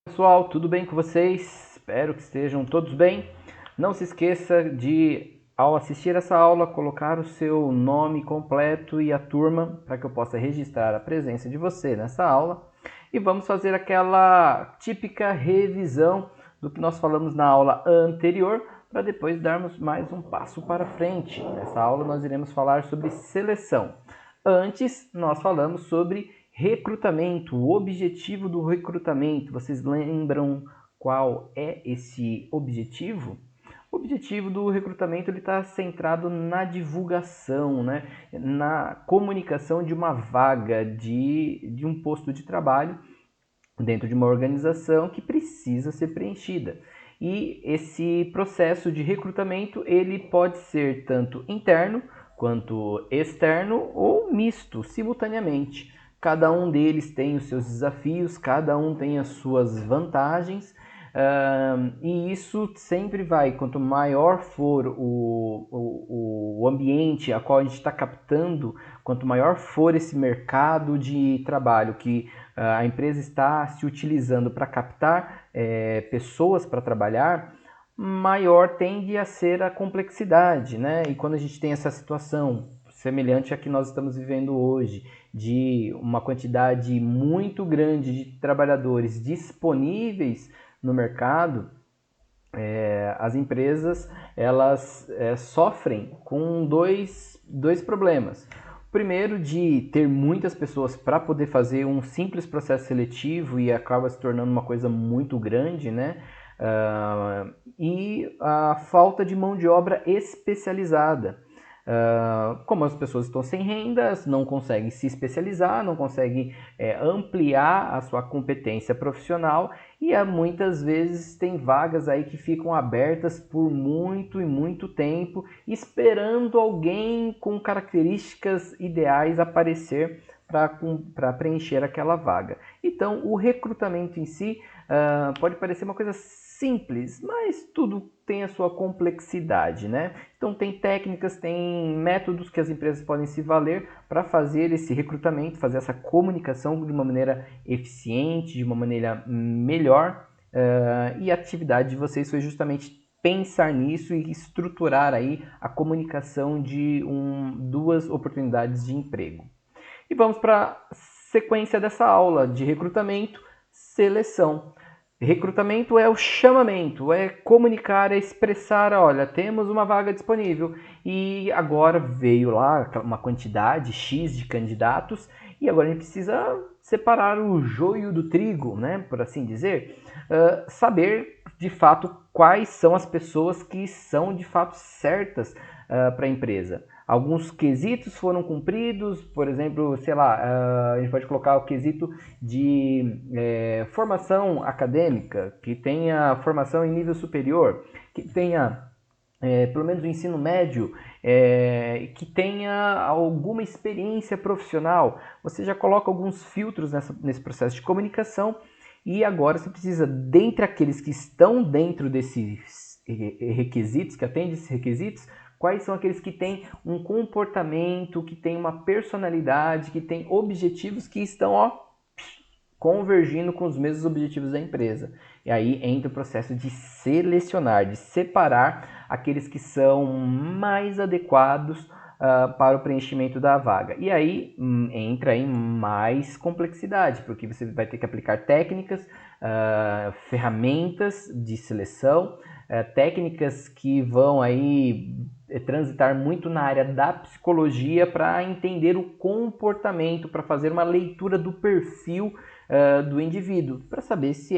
Pessoal, tudo bem com vocês? Espero que estejam todos bem. Não se esqueça de, ao assistir essa aula, colocar o seu nome completo e a turma para que eu possa registrar a presença de você nessa aula. E vamos fazer aquela típica revisão do que nós falamos na aula anterior, para depois darmos mais um passo para frente. Nessa aula nós iremos falar sobre seleção. Antes, nós falamos sobre recrutamento, o objetivo do recrutamento. Vocês lembram qual é esse objetivo? O objetivo do recrutamento está centrado na divulgação, né? Na comunicação de uma vaga de um posto de trabalho dentro de uma organização que precisa ser preenchida. E esse processo de recrutamento ele pode ser tanto interno quanto externo ou misto, simultaneamente. Cada um deles tem os seus desafios, cada um tem as suas vantagens, e isso sempre vai, quanto maior for o ambiente a qual a gente está captando, quanto maior for esse mercado de trabalho que a empresa está se utilizando para captar pessoas para trabalhar, maior tende a ser a complexidade, né? E quando a gente tem essa situação semelhante à que nós estamos vivendo hoje, de uma quantidade muito grande de trabalhadores disponíveis no mercado, as empresas elas sofrem com dois problemas. O primeiro, de ter muitas pessoas para poder fazer um simples processo seletivo e acaba se tornando uma coisa muito grande, né? E a falta de mão de obra especializada. Como as pessoas estão sem rendas, não conseguem se especializar, não conseguem ampliar a sua competência profissional e muitas vezes tem vagas aí que ficam abertas por muito e muito tempo, esperando alguém com características ideais aparecer para preencher aquela vaga. Então, o recrutamento em si pode parecer uma coisa simples, mas tudo tem a sua complexidade, né? Então tem técnicas, tem métodos que as empresas podem se valer para fazer esse recrutamento, fazer essa comunicação de uma maneira eficiente, de uma maneira melhor, e a atividade de vocês foi justamente pensar nisso e estruturar aí a comunicação de duas oportunidades de emprego. E vamos para a sequência dessa aula de recrutamento, seleção. Recrutamento é o chamamento, é comunicar, é expressar, olha, temos uma vaga disponível e agora veio lá uma quantidade X de candidatos e agora a gente precisa separar o joio do trigo, né, por assim dizer, saber de fato quais são as pessoas que são de fato certas para a empresa. Alguns quesitos foram cumpridos, por exemplo, sei lá, a gente pode colocar o quesito de formação acadêmica, que tenha formação em nível superior, que tenha pelo menos o ensino médio, que tenha alguma experiência profissional. Você já coloca alguns filtros nesse processo de comunicação e agora você precisa, dentre aqueles que estão dentro desses requisitos, que atendem esses requisitos, quais são aqueles que têm um comportamento, que têm uma personalidade, que têm objetivos que estão convergindo com os mesmos objetivos da empresa. E aí entra o processo de selecionar, de separar aqueles que são mais adequados para o preenchimento da vaga. E aí entra em mais complexidade, porque você vai ter que aplicar técnicas, ferramentas de seleção, técnicas que vão aí transitar muito na área da psicologia para entender o comportamento, para fazer uma leitura do perfil do indivíduo, para saber se,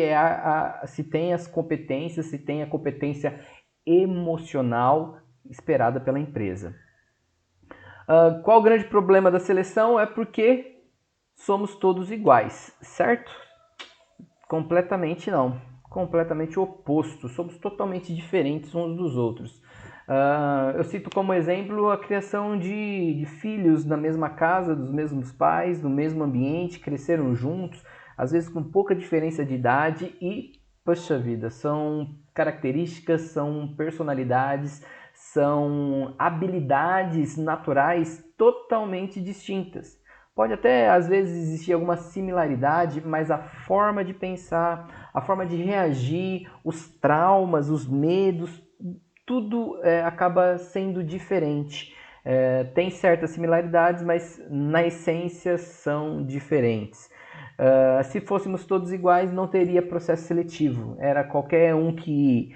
se tem as competências, se tem a competência emocional esperada pela empresa. Qual o grande problema da seleção? É porque somos todos iguais, certo? Completamente não. Completamente oposto. Somos totalmente diferentes uns dos outros. Eu cito como exemplo a criação de filhos na mesma casa, dos mesmos pais, no mesmo ambiente, cresceram juntos, às vezes com pouca diferença de idade e, poxa vida, são características, são personalidades, são habilidades naturais totalmente distintas. Pode até, às vezes, existir alguma similaridade, mas a forma de pensar, a forma de reagir, os traumas, os medos, tudo acaba sendo diferente. Tem certas similaridades, mas na essência são diferentes. Se fôssemos todos iguais, não teria processo seletivo. Era qualquer um que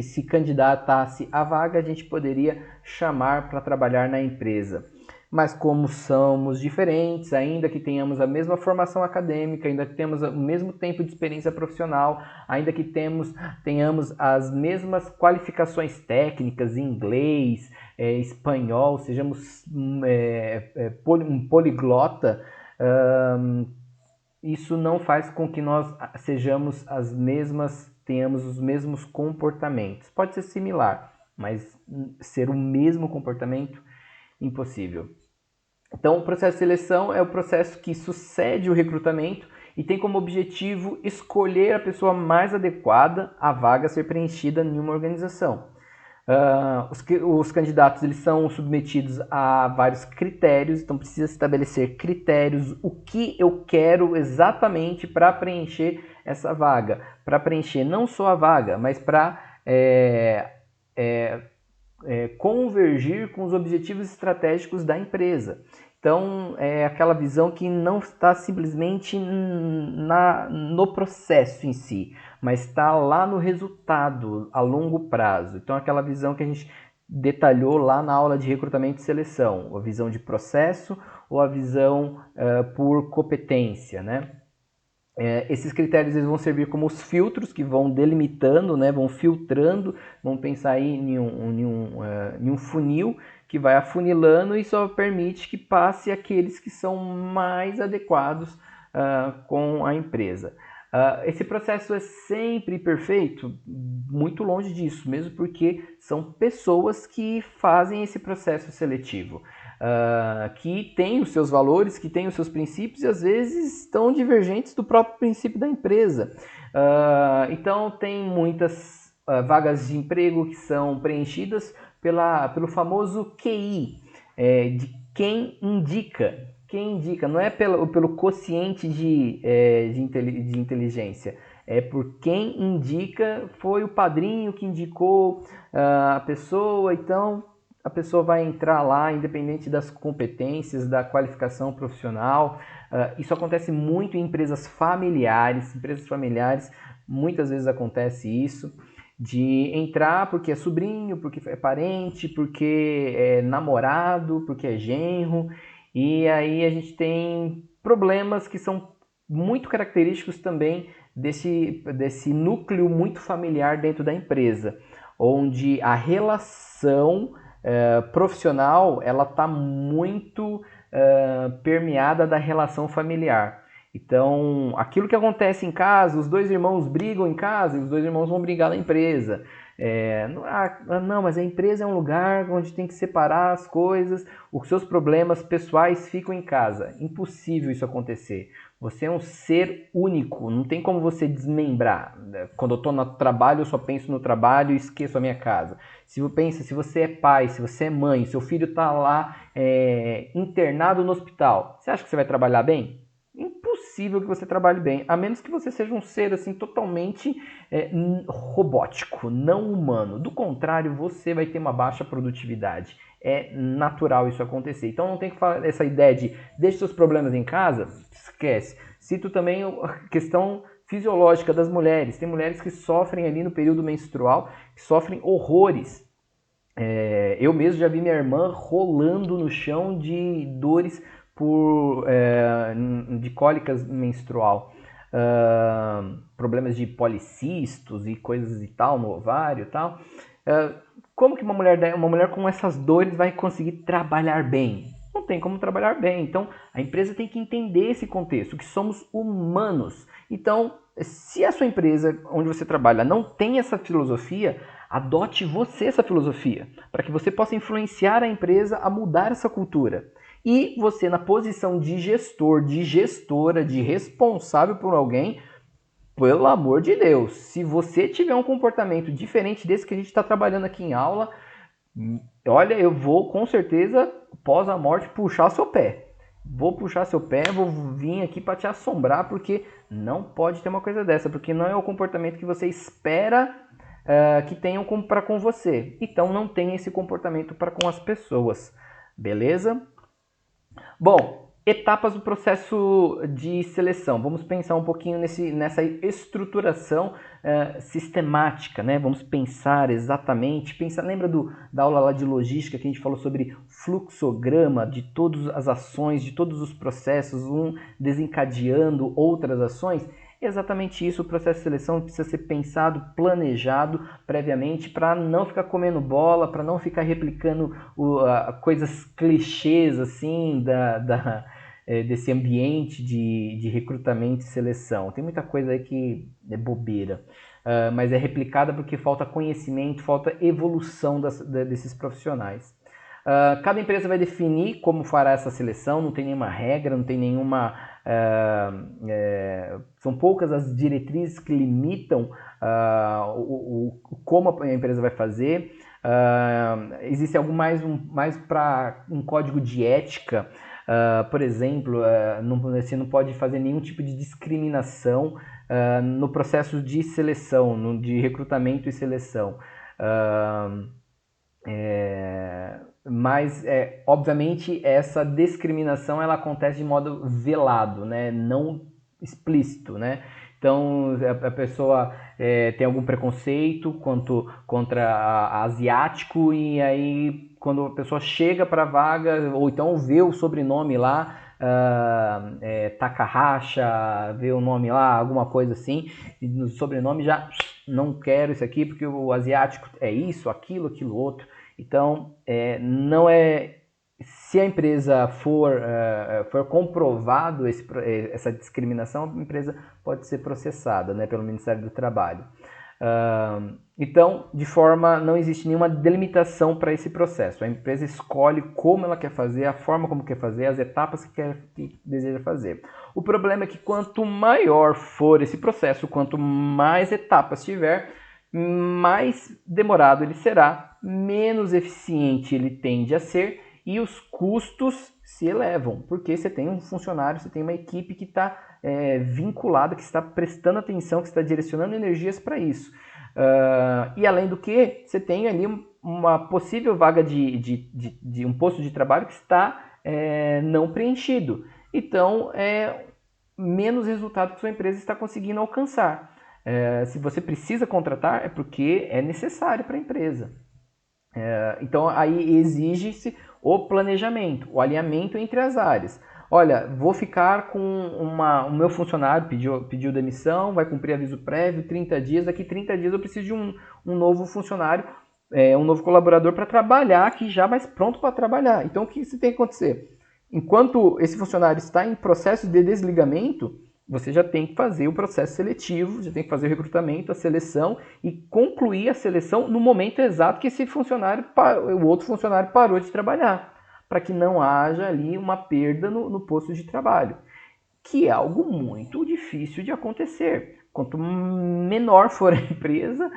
se candidatasse à vaga, a gente poderia chamar para trabalhar na empresa. Mas como somos diferentes, ainda que tenhamos a mesma formação acadêmica, ainda que temos o mesmo tempo de experiência profissional, ainda que tenhamos as mesmas qualificações técnicas, inglês, espanhol, sejamos um poliglota, isso não faz com que nós sejamos tenhamos os mesmos comportamentos. Pode ser similar, mas ser o mesmo comportamento, impossível. Então, o processo de seleção é o processo que sucede o recrutamento e tem como objetivo escolher a pessoa mais adequada à vaga a ser preenchida em uma organização. Os candidatos eles são submetidos a vários critérios, então precisa estabelecer critérios, o que eu quero exatamente para preencher essa vaga, para preencher não só a vaga, mas para convergir com os objetivos estratégicos da empresa. Então, é aquela visão que não está simplesmente no processo em si, mas está lá no resultado a longo prazo. Então, aquela visão que a gente detalhou lá na aula de recrutamento e seleção, a visão de processo ou a visão por competência, né? Esses critérios eles vão servir como os filtros que vão delimitando, né, vão filtrando, vão pensar aí em um funil que vai afunilando e só permite que passe aqueles que são mais adequados com a empresa. Esse processo é sempre perfeito? Muito longe disso, mesmo porque são pessoas que fazem esse processo seletivo. Que tem os seus valores, que tem os seus princípios e às vezes estão divergentes do próprio princípio da empresa. Então tem muitas vagas de emprego que são preenchidas pelo famoso QI, de quem indica. Quem indica, não é pelo quociente de inteligência, é por quem indica, foi o padrinho que indicou a pessoa, então a pessoa vai entrar lá, independente das competências, da qualificação profissional. Isso acontece muito em empresas familiares. Empresas familiares, muitas vezes acontece isso, de entrar porque é sobrinho, porque é parente, porque é namorado, porque é genro. E aí a gente tem problemas que são muito característicos também desse núcleo muito familiar dentro da empresa, onde a relação profissional ela está muito permeada da relação familiar. Então, aquilo que acontece em casa, os dois irmãos brigam em casa e os dois irmãos vão brigar na empresa. Não, mas a empresa é um lugar onde tem que separar as coisas, os seus problemas pessoais ficam em casa. Impossível isso acontecer. Você é um ser único, não tem como você desmembrar. Quando eu estou no trabalho, eu só penso no trabalho e esqueço a minha casa. Se você é pai, se você é mãe, seu filho está lá internado no hospital, você acha que você vai trabalhar bem? Impossível que você trabalhe bem, a menos que você seja um ser assim totalmente robótico, não humano. Do contrário, você vai ter uma baixa produtividade. É natural isso acontecer. Então não tem que falar essa ideia de deixe seus problemas em casa, esquece. Cito também a questão fisiológica das mulheres. Tem mulheres que sofrem ali no período menstrual, que sofrem horrores. Eu mesmo já vi minha irmã rolando no chão de dores de cólicas menstrual, problemas de policistos e coisas e tal no ovário e tal. Como que uma mulher com essas dores vai conseguir trabalhar bem? Não tem como trabalhar bem. Então a empresa tem que entender esse contexto, que somos humanos. Então, se a sua empresa onde você trabalha não tem essa filosofia, adote você essa filosofia, para que você possa influenciar a empresa a mudar essa cultura. E você, na posição de gestor, de gestora, de responsável por alguém, pelo amor de Deus, se você tiver um comportamento diferente desse que a gente está trabalhando aqui em aula, olha, eu vou com certeza, pós a morte, puxar o seu pé. vou puxar seu pé, vou vir aqui para te assombrar, porque não pode ter uma coisa dessa, porque não é o comportamento que você espera que tenham para com você. Então não tem esse comportamento para com as pessoas, beleza? Bom, etapas do processo de seleção. Vamos pensar um pouquinho nessa estruturação sistemática, né? Vamos pensar exatamente. Lembra da aula lá de logística que a gente falou sobre fluxograma de todas as ações, de todos os processos, um desencadeando outras ações? Exatamente isso, o processo de seleção precisa ser pensado, planejado previamente para não ficar comendo bola, para não ficar replicando coisas clichês assim desse ambiente de recrutamento e seleção. Tem muita coisa aí que é bobeira, mas é replicada porque falta conhecimento, falta evolução desses profissionais. Cada empresa vai definir como fará essa seleção, não tem nenhuma regra, não tem nenhuma... são poucas as diretrizes que limitam como a empresa vai fazer. Existe algo mais para um código de ética. Por exemplo, você não pode fazer nenhum tipo de discriminação no processo de seleção, de recrutamento e seleção. Mas, obviamente, essa discriminação ela acontece de modo velado, né? Não explícito, né? Então, a pessoa tem algum preconceito contra asiático e aí, quando a pessoa chega para a vaga, ou então vê o sobrenome lá, Takahashi, vê o nome lá, alguma coisa assim, e no sobrenome já não quero isso aqui porque o asiático é isso, aquilo outro. Então, não é... Se a empresa for comprovado essa discriminação, a empresa pode ser processada, né, pelo Ministério do Trabalho. Então, não existe nenhuma delimitação para esse processo. A empresa escolhe como ela quer fazer, a forma como quer fazer, as etapas que deseja fazer. O problema é que quanto maior for esse processo, quanto mais etapas tiver, mais demorado ele será, menos eficiente ele tende a ser e os custos se elevam, porque você tem um funcionário, você tem uma equipe que está vinculada, que está prestando atenção, que está direcionando energias para isso. E além do que, você tem ali uma possível vaga de um posto de trabalho que está não preenchido. Então, menos resultado que sua empresa está conseguindo alcançar. Se você precisa contratar, é porque é necessário para a empresa. Então, aí exige-se o planejamento, o alinhamento entre as áreas. Olha, vou ficar com o meu funcionário, pediu demissão, vai cumprir aviso prévio, 30 dias, daqui 30 dias eu preciso de um novo funcionário, um novo colaborador para trabalhar aqui já mais pronto para trabalhar. Então, o que isso tem que acontecer? Enquanto esse funcionário está em processo de desligamento, você já tem que fazer o processo seletivo, já tem que fazer o recrutamento, a seleção e concluir a seleção no momento exato que o outro funcionário parou de trabalhar, para que não haja ali uma perda no posto de trabalho, que é algo muito difícil de acontecer. Quanto menor for a empresa,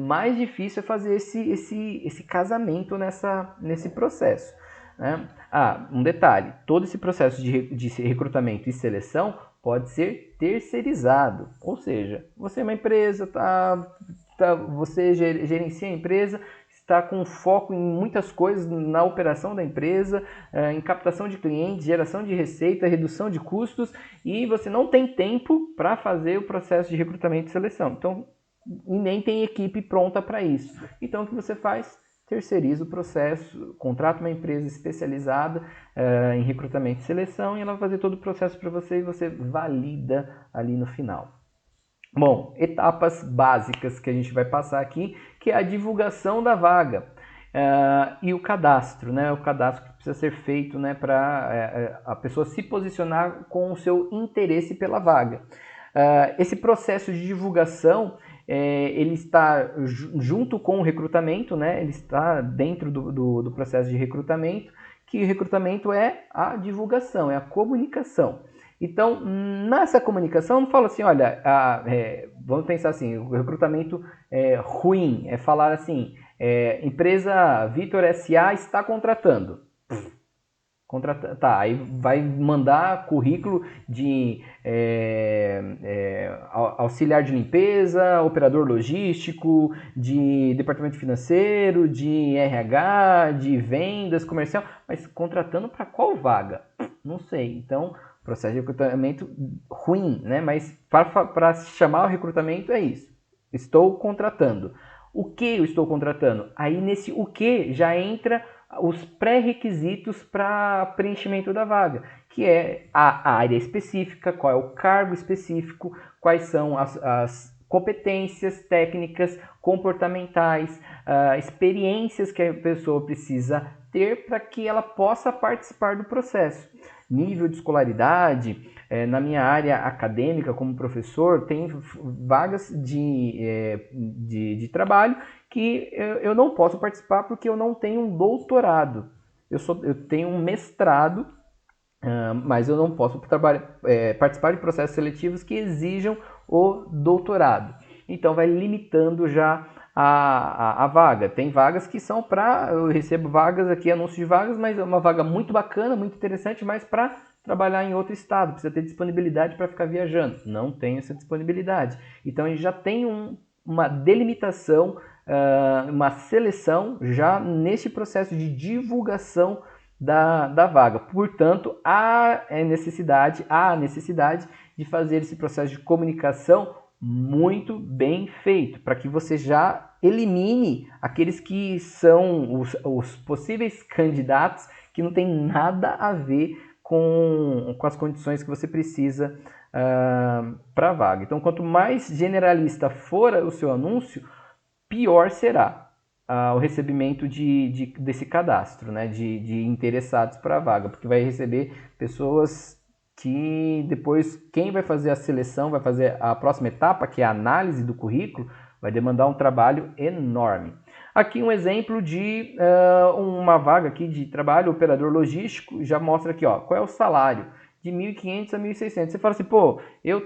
mais difícil é fazer esse casamento nesse processo. Né? Um detalhe, todo esse processo de recrutamento e seleção pode ser terceirizado, ou seja, você é uma empresa, você gerencia a empresa, está com foco em muitas coisas na operação da empresa, em captação de clientes, geração de receita, redução de custos, e você não tem tempo para fazer o processo de recrutamento e seleção. Então, e nem tem equipe pronta para isso. Então, o que você faz? Terceiriza o processo, contrata uma empresa especializada em recrutamento e seleção e ela vai fazer todo o processo para você e você valida ali no final. Bom, etapas básicas que a gente vai passar aqui, que é a divulgação da vaga e o cadastro, né? O cadastro que precisa ser feito, né, para a pessoa se posicionar com o seu interesse pela vaga. Esse processo de divulgação ele está junto com o recrutamento, né? Ele está dentro do processo de recrutamento, que o recrutamento é a divulgação, é a comunicação. Então, nessa comunicação, não fala assim, olha, vamos pensar assim, o recrutamento ruim é falar assim, empresa Vitor S.A. está contratando. Tá, aí vai mandar currículo de auxiliar de limpeza, operador logístico, de departamento financeiro, de RH, de vendas, comercial, mas contratando para qual vaga? Não sei. Então, processo de recrutamento ruim, né? Mas para chamar o recrutamento é isso. Estou contratando. O que eu estou contratando? Aí nesse o que já entra os pré-requisitos para preenchimento da vaga, que é a área específica, qual é o cargo específico, quais são as competências técnicas, comportamentais, experiências que a pessoa precisa ter para que ela possa participar do processo. Nível de escolaridade, na minha área acadêmica como professor, tem vagas de trabalho que eu não posso participar porque eu não tenho um doutorado. Eu tenho um mestrado, mas eu não posso participar de processos seletivos que exijam o doutorado. Então vai limitando já a vaga. Tem vagas que são eu recebo vagas aqui, anúncios de vagas, mas é uma vaga muito bacana, muito interessante, mas para trabalhar em outro estado, precisa ter disponibilidade para ficar viajando. Não tenho essa disponibilidade. Então a gente já tem uma delimitação, uma seleção já neste processo de divulgação da vaga. Portanto, há necessidade de fazer esse processo de comunicação muito bem feito, para que você já elimine aqueles que são os possíveis candidatos que não tem nada a ver com as condições que você precisa para a vaga. Então, quanto mais generalista for o seu anúncio, pior será o recebimento desse cadastro, né, de interessados para a vaga, porque vai receber pessoas que depois quem vai fazer a seleção, vai fazer a próxima etapa, que é a análise do currículo, vai demandar um trabalho enorme. Aqui um exemplo de uma vaga aqui de trabalho, operador logístico, já mostra aqui, ó, qual é o salário, de 1.500 a 1.600. Você fala assim, pô, eu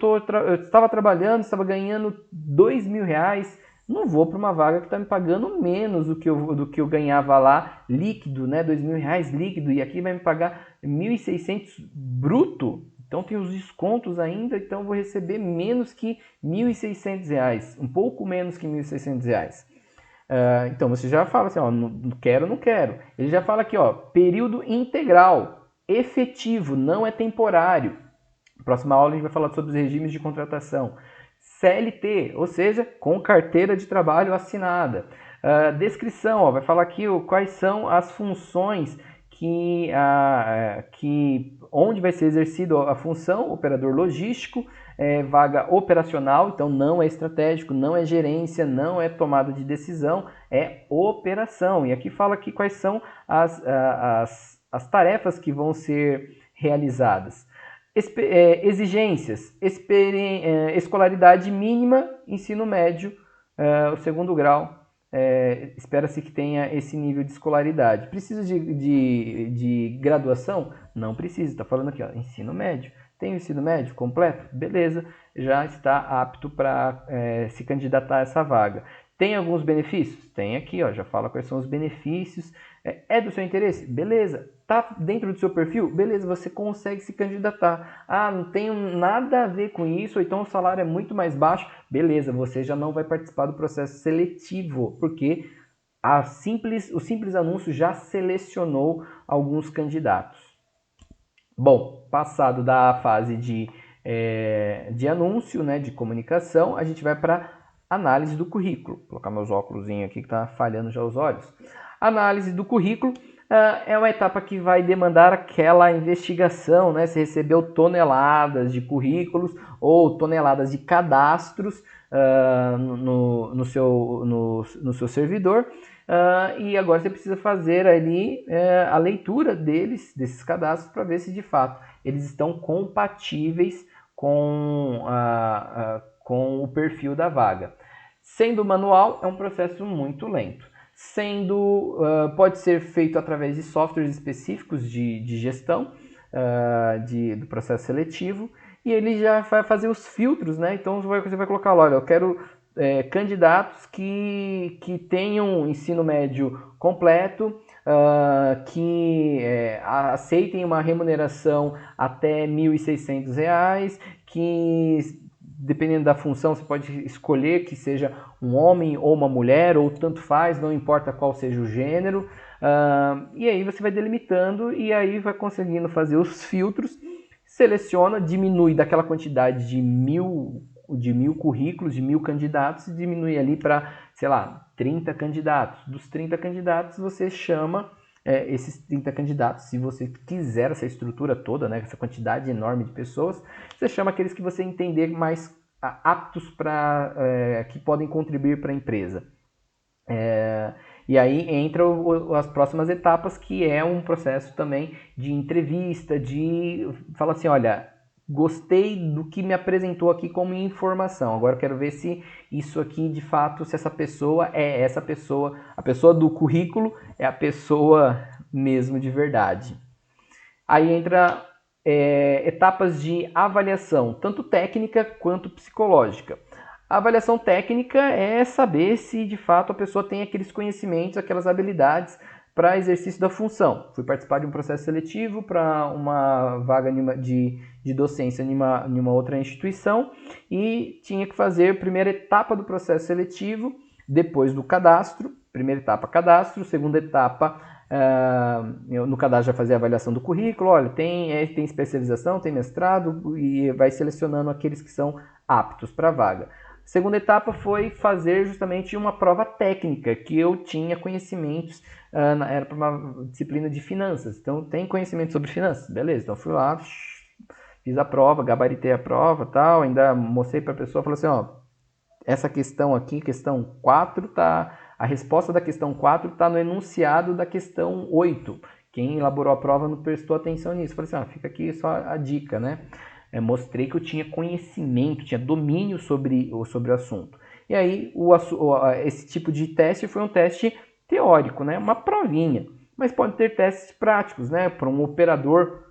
estava trabalhando, estava ganhando R$2.000, não vou para uma vaga que está me pagando menos do que eu ganhava lá, líquido, né? R$2.000 líquido, e aqui vai me pagar 1.600 bruto. Então tem os descontos ainda, então eu vou receber menos que R$1.600, um pouco menos que R$1.600. Então você já fala assim, ó, não quero, não quero. Ele já fala aqui, ó, período integral, efetivo, não é temporário. Próxima aula a gente vai falar sobre os regimes de contratação. CLT, ou seja, com carteira de trabalho assinada. Descrição, ó, vai falar aqui quais são as funções onde vai ser exercido a função, operador logístico, vaga operacional, então não é estratégico, não é gerência, não é tomada de decisão, é operação. E aqui fala aqui quais são as tarefas que vão ser realizadas. Exigências, escolaridade mínima, ensino médio, o segundo grau, espera-se que tenha esse nível de escolaridade. Precisa de graduação? Não precisa, está falando aqui, ó, ensino médio. Tem o ensino médio completo? Beleza, já está apto para se candidatar a essa vaga. Tem alguns benefícios? Tem aqui, ó, já fala quais são os benefícios. É do seu interesse? Beleza. Tá dentro do seu perfil? Beleza, você consegue se candidatar. Ah, não tenho nada a ver com isso, ou então o salário é muito mais baixo. Beleza, você já não vai participar do processo seletivo, porque o simples anúncio já selecionou alguns candidatos. Bom, passado da fase de anúncio, né, de comunicação, a gente vai para análise do currículo. Vou colocar meus óculos aqui que está falhando já os olhos. Análise do currículo é uma etapa que vai demandar aquela investigação, né? Você recebeu toneladas de currículos ou toneladas de cadastros no seu servidor, e agora você precisa fazer ali a leitura desses cadastros, para ver se de fato eles estão compatíveis com o perfil da vaga. Sendo manual, é um processo muito lento. Pode ser feito através de softwares específicos de gestão do processo seletivo, e ele já vai fazer os filtros, né? Então você vai colocar lá, olha, eu quero candidatos que tenham ensino médio completo, que aceitem uma remuneração até R$ 1.600, que dependendo da função você pode escolher que seja um homem ou uma mulher, ou tanto faz, não importa qual seja o gênero. E aí você vai delimitando e aí vai conseguindo fazer os filtros, seleciona, diminui daquela quantidade de mil currículos, de 1.000 candidatos, e diminui ali para, sei lá, 30 candidatos. Dos 30 candidatos você chama esses 30 candidatos, se você quiser essa estrutura toda, né, essa quantidade enorme de pessoas, você chama aqueles que você entender mais aptos para que podem contribuir para a empresa. E aí entra as próximas etapas, que é um processo também de entrevista, de falar assim, olha, gostei do que me apresentou aqui como informação, agora eu quero ver se isso aqui de fato, se essa pessoa é essa pessoa, a pessoa do currículo é a pessoa mesmo de verdade. Aí entra etapas de avaliação, tanto técnica quanto psicológica. A avaliação técnica é saber se de fato a pessoa tem aqueles conhecimentos, aquelas habilidades para exercício da função. Fui participar de um processo seletivo para uma vaga de docência em uma outra instituição e tinha que fazer a primeira etapa do processo seletivo, depois do cadastro. Primeira etapa, cadastro. Segunda etapa, no cadastro já fazia a avaliação do currículo. Olha, tem especialização, tem mestrado, e vai selecionando aqueles que são aptos para a vaga. Segunda etapa foi fazer justamente uma prova técnica, que eu tinha conhecimentos, era para uma disciplina de finanças, então tem conhecimento sobre finanças, beleza, então fui lá, fiz a prova, gabaritei a prova, tal, ainda mostrei para a pessoa, falei assim, ó, essa questão aqui, questão 4, a resposta da questão 4 está no enunciado da questão 8, quem elaborou a prova não prestou atenção nisso, falei assim, ó, fica aqui só a dica, né? Mostrei que eu tinha conhecimento, tinha domínio sobre o assunto. E aí, esse tipo de teste foi um teste teórico, né? Uma provinha. Mas pode ter testes práticos, né? Para um operador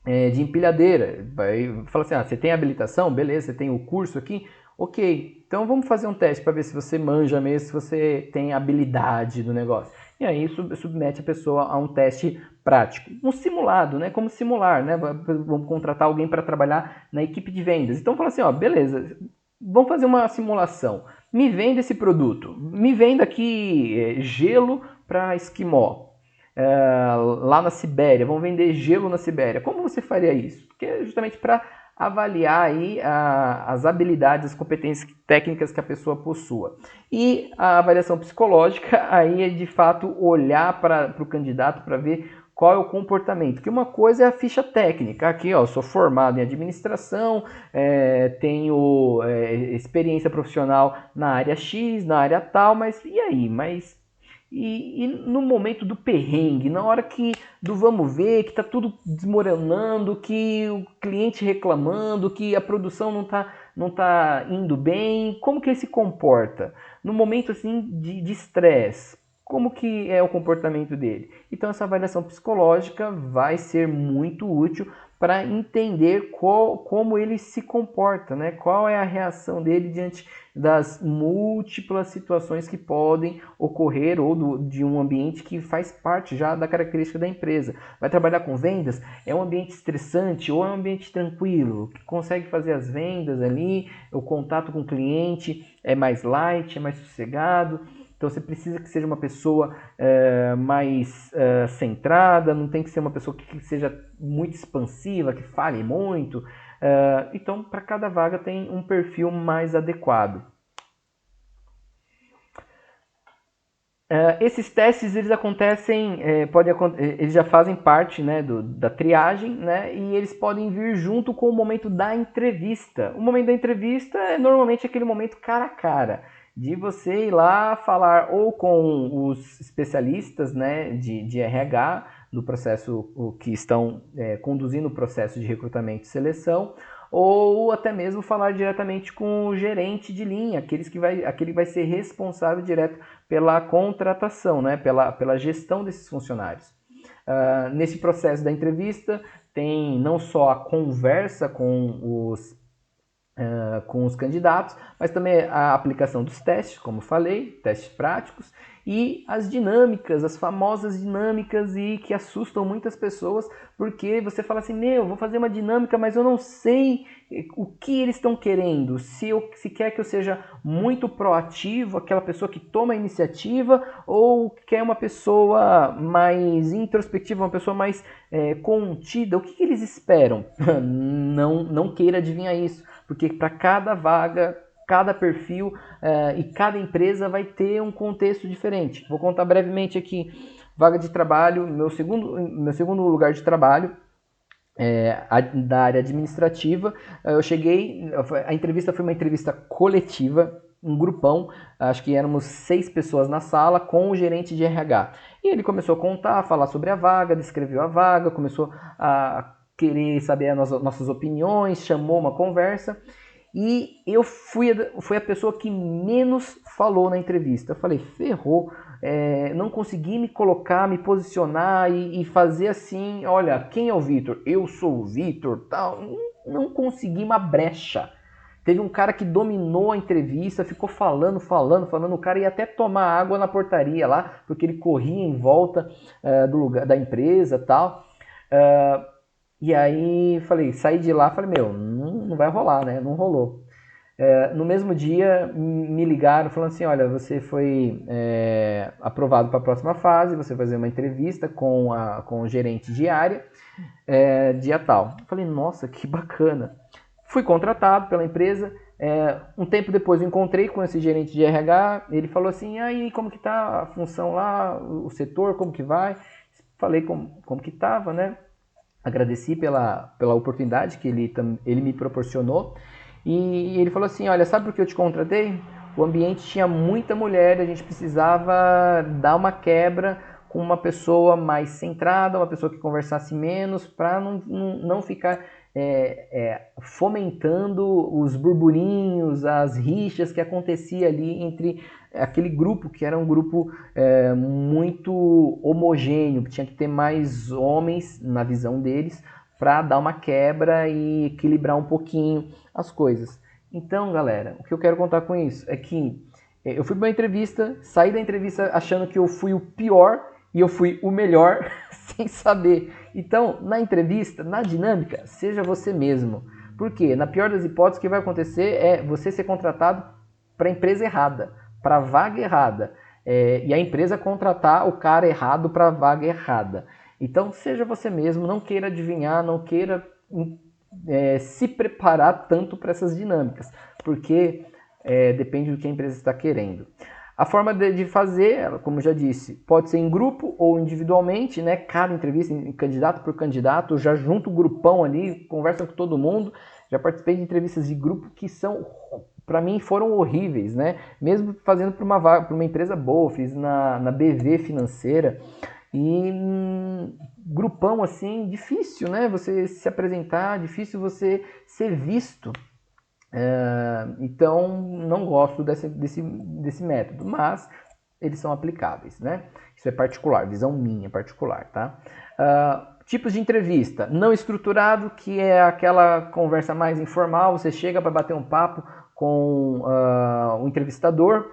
de empilhadeira. Vai falar assim, você tem habilitação? Beleza, você tem o curso aqui? Ok, então vamos fazer um teste para ver se você manja mesmo, se você tem habilidade do negócio. E aí submete a pessoa a um teste prático. Um simulado, né? Como simular, né? Vamos contratar alguém para trabalhar na equipe de vendas. Então fala assim, ó, beleza, vamos fazer uma simulação. Me venda esse produto. Me venda aqui gelo para esquimó. Lá na Sibéria, vamos vender gelo na Sibéria. Como você faria isso? Porque é justamente para avaliar aí as habilidades, as competências técnicas que a pessoa possua. E a avaliação psicológica aí é de fato olhar para o candidato para ver qual é o comportamento. Que uma coisa é a ficha técnica. Aqui, ó, sou formado em administração, tenho experiência profissional na área X, na área tal, mas e aí? E no momento do perrengue, na hora do vamos ver, que está tudo desmoronando, que o cliente reclamando, que a produção não tá indo bem, como que ele se comporta? No momento assim de estresse, como que é o comportamento dele? Então essa avaliação psicológica vai ser muito útil para entender como ele se comporta, né? Qual é a reação dele diante das múltiplas situações que podem ocorrer ou de um ambiente que faz parte já da característica da empresa. Vai trabalhar com vendas? É um ambiente estressante ou é um ambiente tranquilo, que consegue fazer as vendas ali, o contato com o cliente é mais light, é mais sossegado. Então você precisa que seja uma pessoa mais centrada, não tem que ser uma pessoa que seja muito expansiva, que fale muito. Então, para cada vaga tem um perfil mais adequado. Esses testes eles acontecem, eles já fazem parte, né, da triagem, né, e eles podem vir junto com o momento da entrevista. O momento da entrevista é normalmente aquele momento cara a cara, de você ir lá falar ou com os especialistas, né, de RH do processo, que estão conduzindo o processo de recrutamento e seleção, ou até mesmo falar diretamente com o gerente de linha, aquele que vai ser responsável direto pela contratação, né, pela gestão desses funcionários. Nesse processo da entrevista, tem não só a conversa com com os candidatos, mas também a aplicação dos testes, como falei, testes práticos, e as dinâmicas, as famosas dinâmicas e que assustam muitas pessoas, porque você fala assim, vou fazer uma dinâmica, mas eu não sei o que eles estão querendo, se quer que eu seja muito proativo, aquela pessoa que toma a iniciativa, ou quer uma pessoa mais introspectiva, uma pessoa mais contida, o que eles esperam? Não queira adivinhar isso, porque para cada vaga, cada perfil e cada empresa vai ter um contexto diferente. Vou contar brevemente aqui. Vaga de trabalho, meu segundo lugar de trabalho, da área administrativa. Eu cheguei, a entrevista foi uma entrevista coletiva, um grupão, acho que éramos 6 pessoas na sala com o gerente de RH. E ele começou a contar, a falar sobre a vaga, descreveu a vaga, começou a querer saber as nossas opiniões, chamou uma conversa. E eu fui a pessoa que menos falou na entrevista. Eu falei, ferrou, não consegui me colocar, me posicionar e fazer assim, olha, quem é o Vitor? Eu sou o Vitor, tal. Não consegui uma brecha. Teve um cara que dominou a entrevista, ficou falando, o cara ia até tomar água na portaria lá, porque ele corria em volta do lugar da empresa, tal. E aí saí de lá, falei, não vai rolar, né? Não rolou. No mesmo dia me ligaram falando assim, olha, você foi aprovado para a próxima fase, você vai fazer uma entrevista com o gerente de área, dia tal. Falei, nossa, que bacana. Fui contratado pela empresa, um tempo depois eu encontrei com esse gerente de RH, ele falou assim, aí como que tá a função lá, o setor, como que vai? Falei como que tava, né? Agradeci pela oportunidade que ele me proporcionou. E ele falou assim, olha, sabe por que eu te contratei? O ambiente tinha muita mulher, a gente precisava dar uma quebra com uma pessoa mais centrada, uma pessoa que conversasse menos, para não ficar fomentando os burburinhos, as rixas que acontecia ali entre aquele grupo, que era um grupo muito homogêneo, que tinha que ter mais homens, na visão deles, para dar uma quebra e equilibrar um pouquinho as coisas. Então, galera, o que eu quero contar com isso é que eu fui para uma entrevista, saí da entrevista achando que eu fui o pior e eu fui o melhor sem saber. Então, na entrevista, na dinâmica, seja você mesmo. Porque, na pior das hipóteses, o que vai acontecer é você ser contratado para a empresa errada, para a vaga errada. E a empresa contratar o cara errado para a vaga errada. Então, seja você mesmo, não queira adivinhar, não queira se preparar tanto para essas dinâmicas, porque depende do que a empresa está querendo. A forma de fazer, como já disse, pode ser em grupo ou individualmente, né? Cada entrevista, candidato por candidato, já junto o grupão ali, conversa com todo mundo. Já participei de entrevistas de grupo que para mim, foram horríveis, né? Mesmo fazendo para uma empresa boa, fiz na BV Financeira. E grupão assim, difícil, né? Você se apresentar, difícil você ser visto. Então, não gosto desse método, mas eles são aplicáveis, né? Isso é particular, visão minha particular, tá? Tipos de entrevista, não estruturado, que é aquela conversa mais informal, você chega para bater um papo com o entrevistador.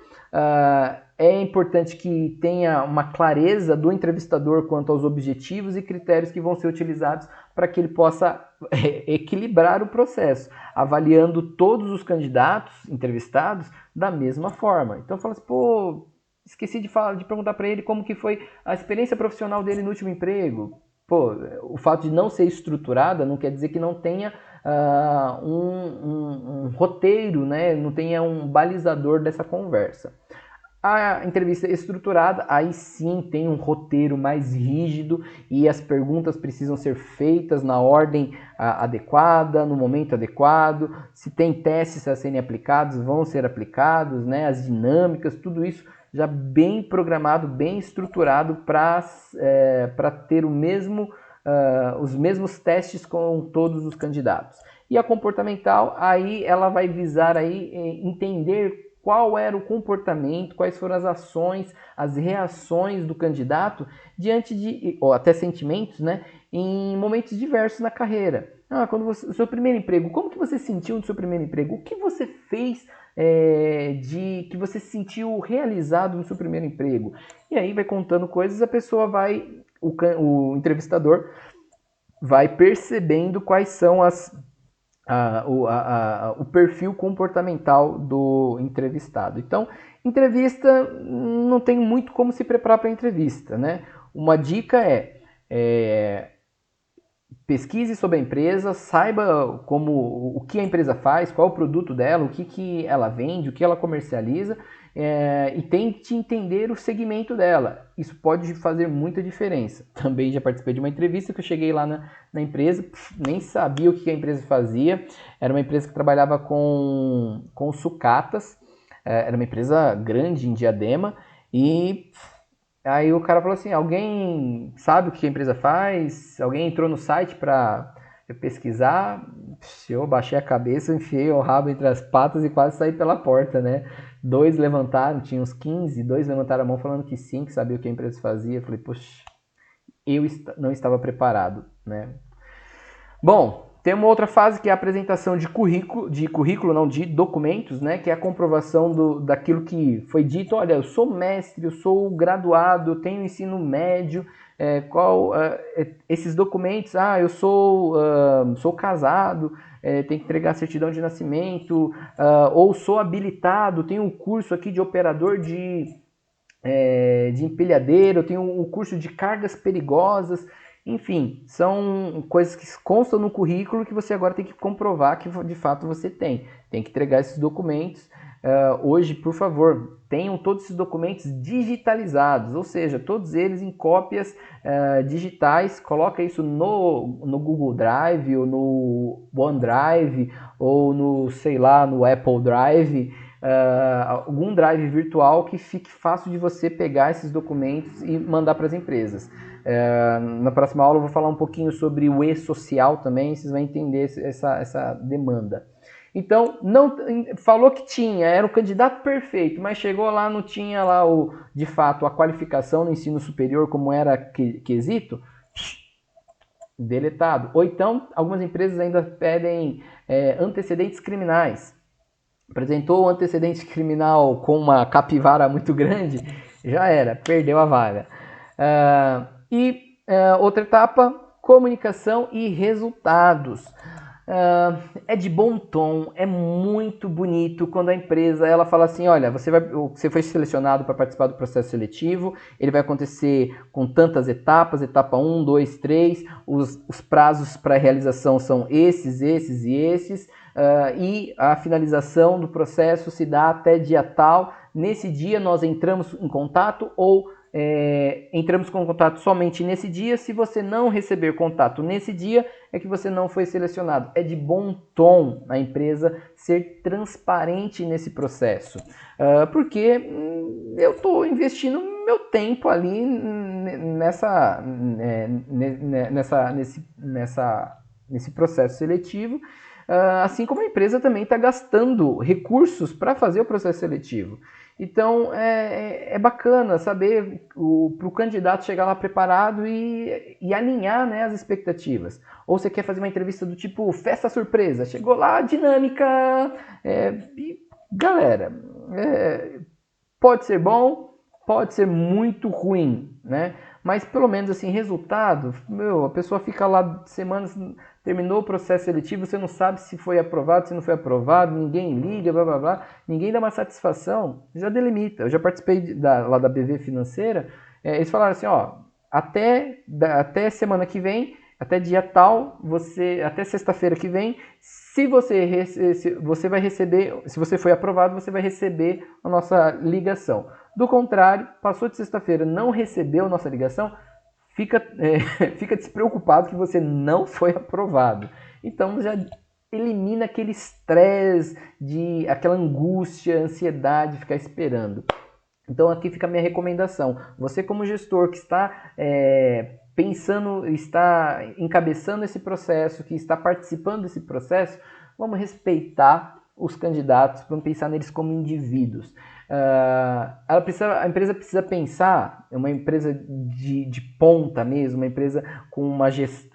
É importante que tenha uma clareza do entrevistador quanto aos objetivos e critérios que vão ser utilizados para que ele possa equilibrar o processo, avaliando todos os candidatos entrevistados da mesma forma. Então fala assim, pô, esqueci de perguntar para ele como que foi a experiência profissional dele no último emprego. Pô, o fato de não ser estruturada não quer dizer que não tenha um roteiro, né? Não tenha um balizador dessa conversa. A entrevista estruturada, aí sim tem um roteiro mais rígido e as perguntas precisam ser feitas na ordem adequada, no momento adequado. Se tem testes a serem aplicados, vão ser aplicados, né? As dinâmicas, tudo isso já bem programado, bem estruturado para ter os mesmos testes com todos os candidatos. E a comportamental, aí ela vai visar aí entender qual era o comportamento, quais foram as ações, as reações do candidato diante ou até sentimentos, né, em momentos diversos na carreira. Quando você, o seu primeiro emprego, como que você sentiu no seu primeiro emprego? O que você fez de que você se sentiu realizado no seu primeiro emprego? E aí vai contando coisas, a pessoa vai, o entrevistador vai percebendo quais são o perfil comportamental do entrevistado. Então, entrevista, não tem muito como se preparar para a entrevista, né? Uma dica é pesquise sobre a empresa, saiba o que a empresa faz, qual é o produto dela, o que ela vende, o que ela comercializa, e tente entender o segmento dela. Isso pode fazer muita diferença. Também já participei de uma entrevista que eu cheguei lá na empresa, nem sabia o que a empresa fazia. Era uma empresa que trabalhava com sucatas, era uma empresa grande em Diadema, e aí o cara falou assim, alguém sabe o que a empresa faz? Alguém entrou no site para pesquisar? Eu baixei a cabeça, enfiei o rabo entre as patas e quase saí pela porta, né? Dois levantaram, tinha uns 15, dois levantaram a mão falando que sim, que sabia o que a empresa fazia. Eu falei, poxa, eu não estava preparado, né? Bom, tem uma outra fase que é a apresentação de currículo, não, de documentos, né? Que é a comprovação daquilo que foi dito. Olha, eu sou mestre, eu sou graduado, eu tenho ensino médio. Esses documentos? Eu sou casado, tem que entregar certidão de nascimento, ou sou habilitado, tenho um curso aqui de operador de empilhadeira, eu tenho um curso de cargas perigosas. Enfim, são coisas que constam no currículo que você agora tem que comprovar que de fato você tem. Tem que entregar esses documentos. Hoje, por favor, tenham todos esses documentos digitalizados, ou seja, todos eles em cópias digitais. Coloca isso no Google Drive, ou no OneDrive, ou no Apple Drive. Algum drive virtual que fique fácil de você pegar esses documentos e mandar para as empresas. Na próxima aula eu vou falar um pouquinho sobre o e-social também, vocês vão entender essa demanda. Então, não falou que era o candidato perfeito, mas chegou lá, não tinha lá de fato a qualificação no ensino superior como era quesito, deletado. Ou então, algumas empresas ainda pedem antecedentes criminais. Apresentou um antecedente criminal com uma capivara muito grande, já era, perdeu a vaga. Outra etapa, comunicação e resultados. É de bom tom, é muito bonito quando a empresa ela fala assim, olha, você foi selecionado para participar do processo seletivo, ele vai acontecer com tantas etapas, etapa 1, 2, 3, os prazos para realização são esses e esses, e a finalização do processo se dá até dia tal. Nesse dia nós entramos em contato ou entramos com contato somente nesse dia. Se você não receber contato nesse dia, é que você não foi selecionado. É de bom tom a empresa ser transparente nesse processo, porque eu estou investindo meu tempo ali nesse processo seletivo, assim como a empresa também está gastando recursos para fazer o processo seletivo. Então é bacana saber para o candidato chegar lá preparado e alinhar, né, as expectativas. Ou você quer fazer uma entrevista do tipo festa surpresa, chegou lá, dinâmica, galera, pode ser bom, pode ser muito ruim, né? Mas pelo menos assim, resultado, a pessoa fica lá semanas, terminou o processo seletivo, você não sabe se foi aprovado, se não foi aprovado, ninguém liga, blá blá blá, ninguém dá uma satisfação, já delimita. Eu já participei lá da BV Financeira, eles falaram assim, até semana que vem, até dia tal, até sexta-feira que vem, se você vai receber, se você foi aprovado, você vai receber a nossa ligação. Do contrário, passou de sexta-feira, não recebeu a nossa ligação, fica despreocupado que você não foi aprovado. Então já elimina aquele estresse, aquela angústia, ansiedade de ficar esperando. Então aqui fica a minha recomendação. Você como gestor que está está encabeçando esse processo, que está participando desse processo, vamos respeitar os candidatos, vamos pensar neles como indivíduos. A empresa precisa pensar, é uma empresa de ponta mesmo, uma empresa com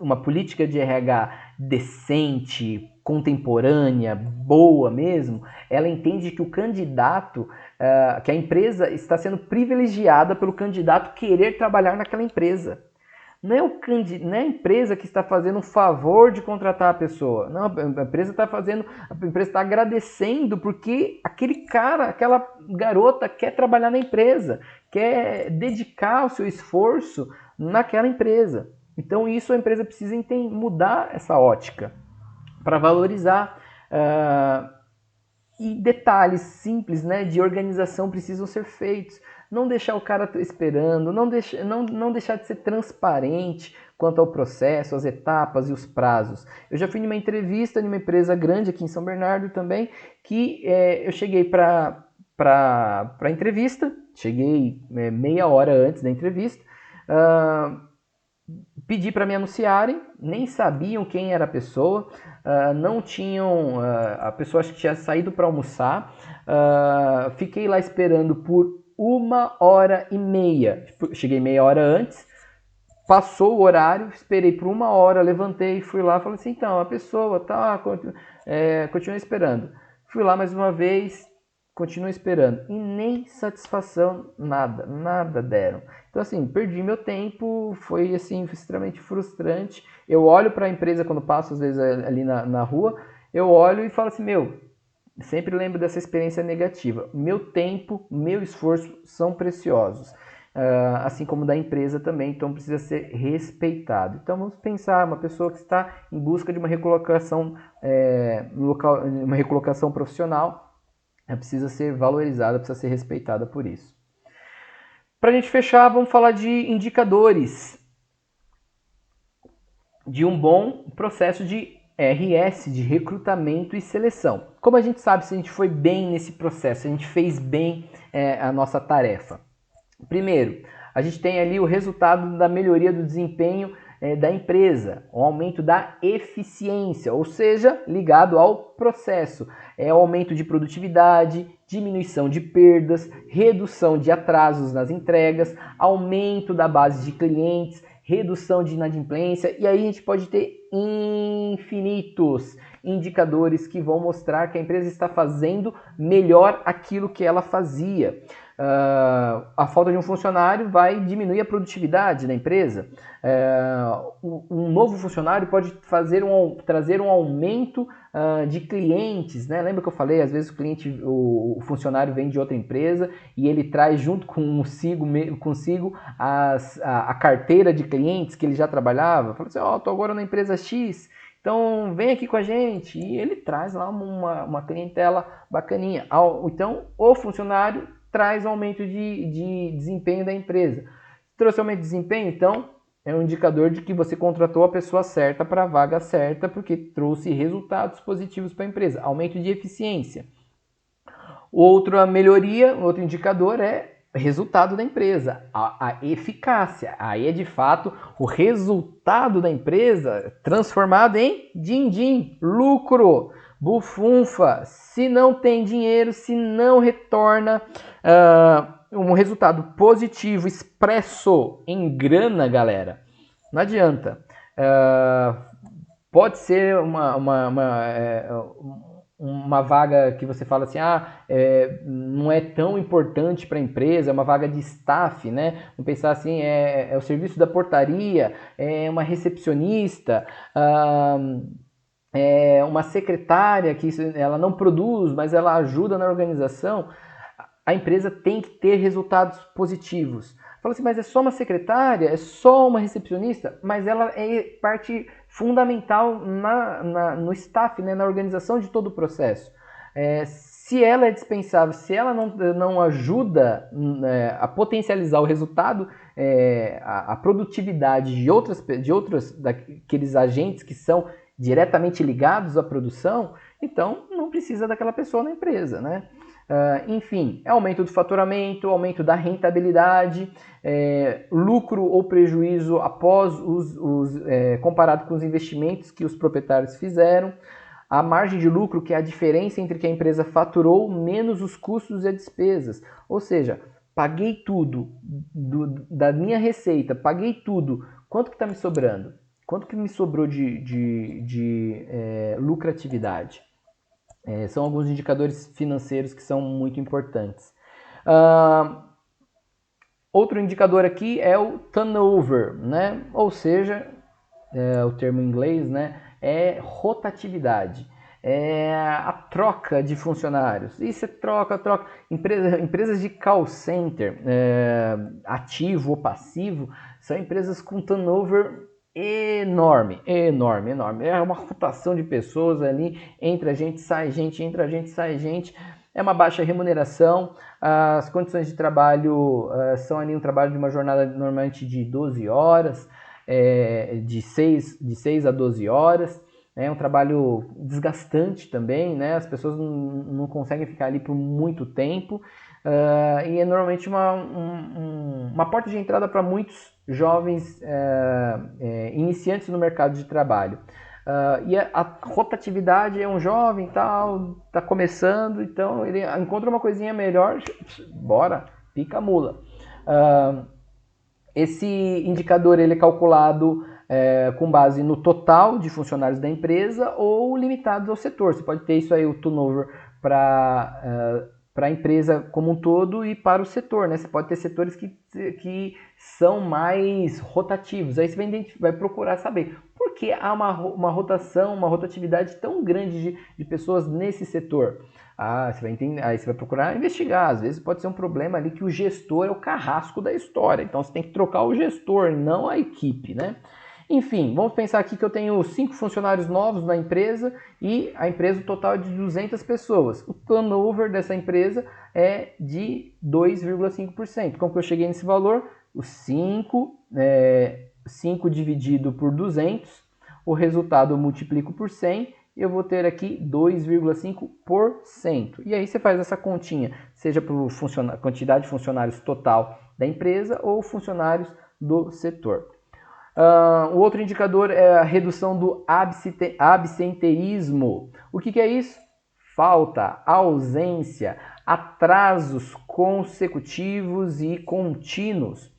uma política de RH decente, contemporânea, boa mesmo, ela entende que o candidato, que a empresa está sendo privilegiada pelo candidato querer trabalhar naquela empresa. Não é a empresa que está fazendo um favor de contratar a pessoa. Não, a empresa está agradecendo porque aquele cara, aquela garota quer trabalhar na empresa, quer dedicar o seu esforço naquela empresa. Então isso a empresa precisa mudar essa ótica para valorizar. E detalhes simples, né, de organização precisam ser feitos. Não deixar o cara esperando, não deixar de ser transparente quanto ao processo, as etapas e os prazos. Eu já fui numa entrevista numa empresa grande aqui em São Bernardo também, que eu cheguei para a entrevista, cheguei meia hora antes da entrevista, pedi para me anunciarem, nem sabiam quem era a pessoa, não tinham, a pessoa acho que tinha saído para almoçar, fiquei lá esperando por 1h30, cheguei meia hora antes, passou o horário, esperei por 1 hora, levantei, fui lá, falei assim, então, a pessoa tá, continua esperando. Fui lá mais uma vez, continuo esperando, e nem satisfação, nada deram. Então assim, perdi meu tempo, foi assim, extremamente frustrante. Eu olho para a empresa quando passo, às vezes ali na rua, eu olho e falo assim, sempre lembro dessa experiência negativa. Meu tempo, meu esforço são preciosos. Assim como da empresa também, então precisa ser respeitado. Então vamos pensar, uma pessoa que está em busca de uma recolocação, uma recolocação profissional, precisa ser valorizada, precisa ser respeitada por isso. Para a gente fechar, vamos falar de indicadores de um bom processo de RS, de recrutamento e seleção. Como a gente sabe se a gente foi bem nesse processo, se a gente fez bem a nossa tarefa? Primeiro, a gente tem ali o resultado da melhoria do desempenho da empresa, o aumento da eficiência, ou seja, ligado ao processo. É o aumento de produtividade, diminuição de perdas, redução de atrasos nas entregas, aumento da base de clientes, redução de inadimplência, e aí a gente pode ter infinitos indicadores que vão mostrar que a empresa está fazendo melhor aquilo que ela fazia. A falta de um funcionário vai diminuir a produtividade da empresa. Um novo funcionário pode trazer um aumento de clientes, né? Lembra que eu falei, às vezes o funcionário vem de outra empresa e ele traz junto consigo a carteira de clientes que ele já trabalhava. Fala assim, tô agora na empresa X, então vem aqui com a gente. E ele traz lá uma clientela bacaninha. Então o funcionário traz aumento de desempenho da empresa. Trouxe aumento de desempenho, então é um indicador de que você contratou a pessoa certa para a vaga certa, porque trouxe resultados positivos para a empresa. Aumento de eficiência. Outra melhoria, outro indicador é resultado da empresa, a eficácia. Aí é de fato o resultado da empresa transformado em din-din, lucro, bufunfa. Se não tem dinheiro, se não retorna um resultado positivo expresso em grana, galera, não adianta. Pode ser uma vaga que você fala assim, não é tão importante para a empresa, é uma vaga de staff, né? Vamos pensar assim, é o serviço da portaria, é uma recepcionista, é uma secretária que ela não produz, mas ela ajuda na organização. A empresa tem que ter resultados positivos. Fala assim, mas é só uma secretária, é só uma recepcionista, mas ela é parte fundamental no staff, né, na organização de todo o processo. Se ela é dispensável, se ela não ajuda a potencializar o resultado, a produtividade de outros daqueles agentes que são diretamente ligados à produção, então não precisa daquela pessoa na empresa, né? Enfim, é aumento do faturamento, aumento da rentabilidade, lucro ou prejuízo após comparado com os investimentos que os proprietários fizeram, a margem de lucro, que é a diferença entre o que a empresa faturou menos os custos e as despesas, ou seja, paguei tudo da minha receita, paguei tudo, quanto que está me sobrando? Quanto que me sobrou de lucratividade? São alguns indicadores financeiros que são muito importantes. Outro indicador aqui é o turnover, né? Ou seja, o termo em inglês, né? É rotatividade. É a troca de funcionários. Isso é troca. Empresas de call center, ativo ou passivo, são empresas com turnover enorme. É uma rotação de pessoas ali, entra gente, sai gente, entra gente, sai gente. É uma baixa remuneração, as condições de trabalho são ali um trabalho de uma jornada normalmente de 12 horas, de 6 a 12 horas. É um trabalho desgastante também, né? As pessoas não conseguem ficar ali por muito tempo. E é normalmente uma porta de entrada para muitos jovens iniciantes no mercado de trabalho. E a rotatividade é um jovem tal, está começando, então ele encontra uma coisinha melhor, bora, pica a mula. Esse indicador ele é calculado com base no total de funcionários da empresa ou limitados ao setor. Você pode ter isso aí, o turnover, para a empresa como um todo e para o setor, né? Você pode ter setores que são mais rotativos. Aí você vai procurar saber por que há uma rotação, uma rotatividade tão grande de pessoas nesse setor. Você vai entender, aí você vai procurar investigar. Às vezes pode ser um problema ali que o gestor é o carrasco da história. Então você tem que trocar o gestor, não a equipe, né? Enfim, vamos pensar aqui que eu tenho 5 funcionários novos na empresa e a empresa total é de 200 pessoas. O turnover dessa empresa é de 2,5%. Como que eu cheguei nesse valor? O 5 dividido por 200, o resultado eu multiplico por 100, eu vou ter aqui 2,5%. E aí você faz essa continha, seja por quantidade de funcionários total da empresa ou funcionários do setor. O outro indicador é a redução do absenteísmo. O que é isso? Falta, ausência, atrasos consecutivos e contínuos.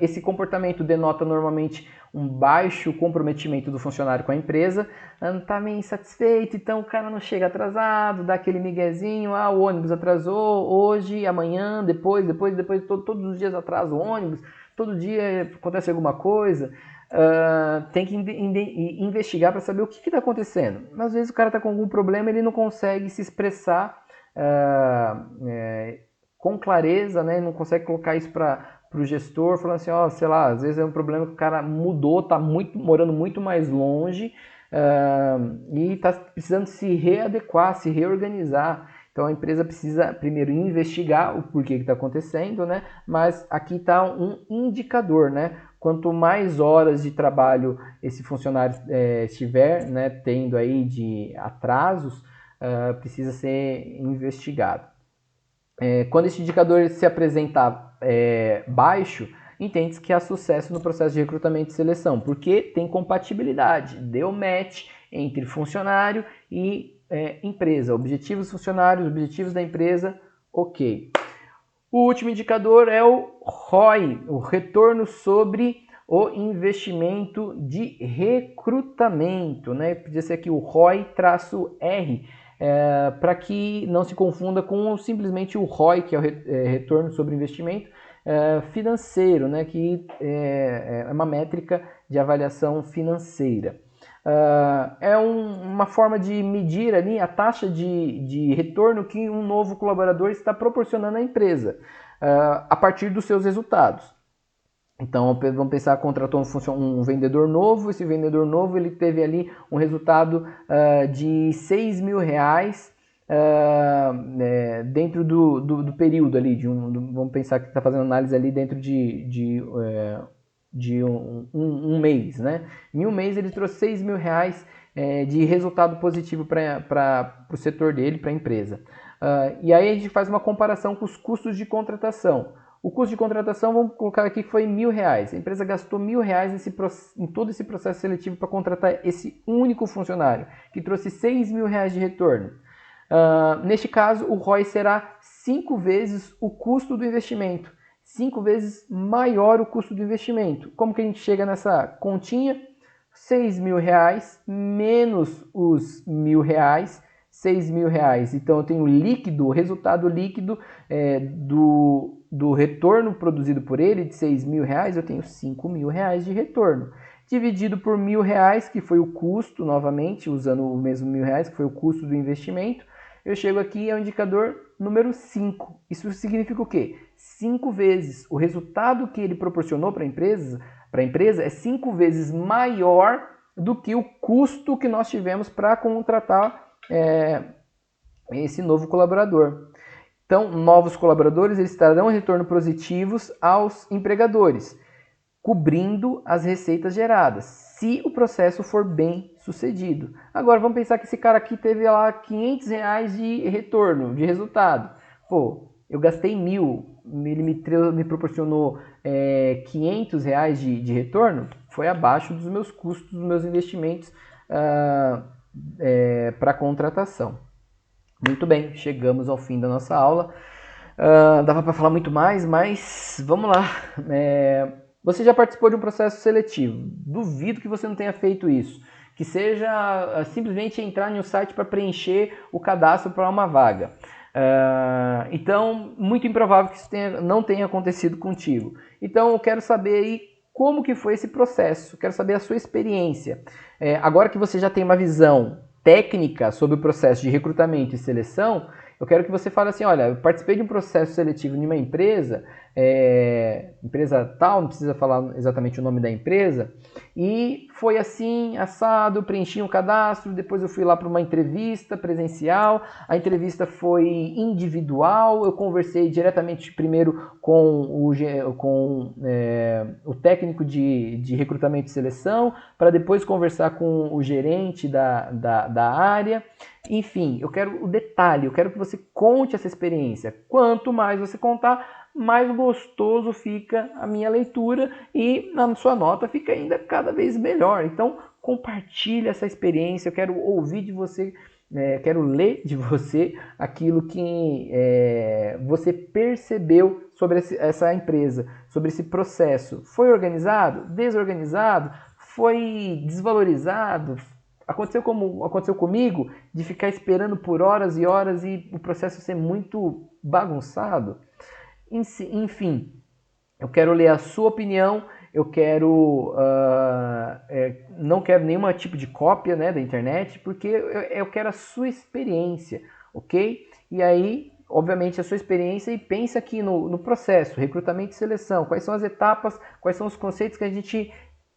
Esse comportamento denota normalmente um baixo comprometimento do funcionário com a empresa, está meio insatisfeito, então o cara não chega atrasado, dá aquele miguezinho, o ônibus atrasou hoje, amanhã, depois, todos os dias atrasa o ônibus, todo dia acontece alguma coisa. Tem que investigar para saber o que está acontecendo. Às vezes o cara está com algum problema, ele não consegue se expressar com clareza, né? Não consegue colocar isso para o gestor, falando assim, sei lá, às vezes é um problema que o cara mudou, está morando muito mais longe e está precisando se readequar, se reorganizar. Então a empresa precisa primeiro investigar o porquê que está acontecendo, né? Mas aqui está um indicador, né? Quanto mais horas de trabalho esse funcionário estiver, né, tendo aí de atrasos, precisa ser investigado. Quando esse indicador se apresentar baixo, entende-se que há sucesso no processo de recrutamento e seleção, porque tem compatibilidade, deu match entre funcionário e empresa, objetivos dos funcionários, objetivos da empresa, ok. O último indicador é o ROI, o retorno sobre o investimento de recrutamento, né? Podia ser aqui o ROI-R, para que não se confunda com simplesmente o ROI, que é o retorno sobre investimento financeiro, né? Que é uma métrica de avaliação financeira. É uma forma de medir ali a taxa de retorno que um novo colaborador está proporcionando à empresa a partir dos seus resultados. Então vamos pensar, contratou um vendedor novo, esse vendedor novo ele teve ali um resultado de 6 mil reais dentro do período ali, vamos pensar que está fazendo análise ali dentro de um mês, né? Em um mês ele trouxe 6 mil reais de resultado positivo para o setor dele, para a empresa. E aí a gente faz uma comparação com os custos de contratação. O custo de contratação, vamos colocar aqui que foi R$1.000. A empresa gastou R$1.000 em todo esse processo seletivo para contratar esse único funcionário, que trouxe R$6 mil de retorno. Neste caso, o ROI será 5 vezes o custo do investimento. 5 vezes maior o custo do investimento. Como que a gente chega nessa continha? R$6.000 menos os R$1.000, R$6.000. Então eu tenho líquido, o resultado líquido do retorno produzido por ele de R$6.000, eu tenho R$5.000 de retorno. Dividido por R$1.000, que foi o custo, novamente, usando o mesmo R$1.000, que foi o custo do investimento, eu chego aqui ao indicador número 5. Isso significa o quê? 5 vezes. O resultado que ele proporcionou para a empresa é 5 vezes maior do que o custo que nós tivemos para contratar esse novo colaborador. Então, novos colaboradores eles trarão retorno positivos aos empregadores, cobrindo as receitas geradas, se o processo for bem sucedido. Agora, vamos pensar que esse cara aqui teve lá R$500 de retorno, de resultado. Pô, eu gastei 1.000, ele me proporcionou R$500 de retorno, foi abaixo dos meus custos, dos meus investimentos para contratação. Muito bem, chegamos ao fim da nossa aula. Dava para falar muito mais, mas vamos lá. Você já participou de um processo seletivo? Duvido que você não tenha feito isso. Que seja simplesmente entrar no site para preencher o cadastro para uma vaga. Então, muito improvável que isso não tenha acontecido contigo. Então, eu quero saber aí como que foi esse processo. Quero saber a sua experiência. Agora que você já tem uma visão técnica sobre o processo de recrutamento e seleção, eu quero que você fale assim, olha, eu participei de um processo seletivo em uma empresa, empresa tal, não precisa falar exatamente o nome da empresa, e foi assim, assado, preenchi um cadastro, depois eu fui lá para uma entrevista presencial, a entrevista foi individual, eu conversei diretamente primeiro com o técnico de recrutamento e seleção, para depois conversar com o gerente da área. Enfim, eu quero o detalhe, eu quero que você conte essa experiência. Quanto mais você contar, mais gostoso fica a minha leitura e a sua nota fica ainda cada vez melhor. Então, compartilhe essa experiência, eu quero ouvir de você, quero ler de você aquilo que você percebeu sobre essa empresa, sobre esse processo. Foi organizado? Desorganizado? Foi desvalorizado? Aconteceu como aconteceu comigo, de ficar esperando por horas e horas e o processo ser muito bagunçado? Enfim, eu quero ler a sua opinião, eu quero não quero nenhum tipo de cópia, né, da internet, porque eu quero a sua experiência, ok? E aí, obviamente, a sua experiência e pensa aqui no processo, recrutamento e seleção, quais são as etapas, quais são os conceitos que a gente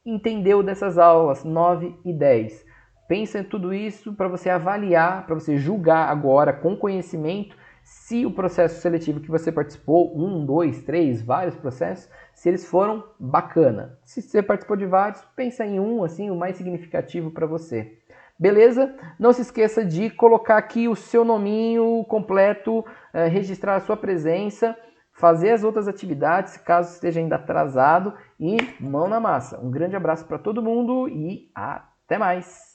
entendeu dessas aulas 9 e 10. Pensa em tudo isso para você avaliar, para você julgar agora com conhecimento se o processo seletivo que você participou, 1, 2, 3, vários processos, se eles foram bacana. Se você participou de vários, pensa em um, assim, o mais significativo para você. Beleza? Não se esqueça de colocar aqui o seu nominho completo, registrar a sua presença, fazer as outras atividades, caso esteja ainda atrasado, e mão na massa. Um grande abraço para todo mundo e até mais!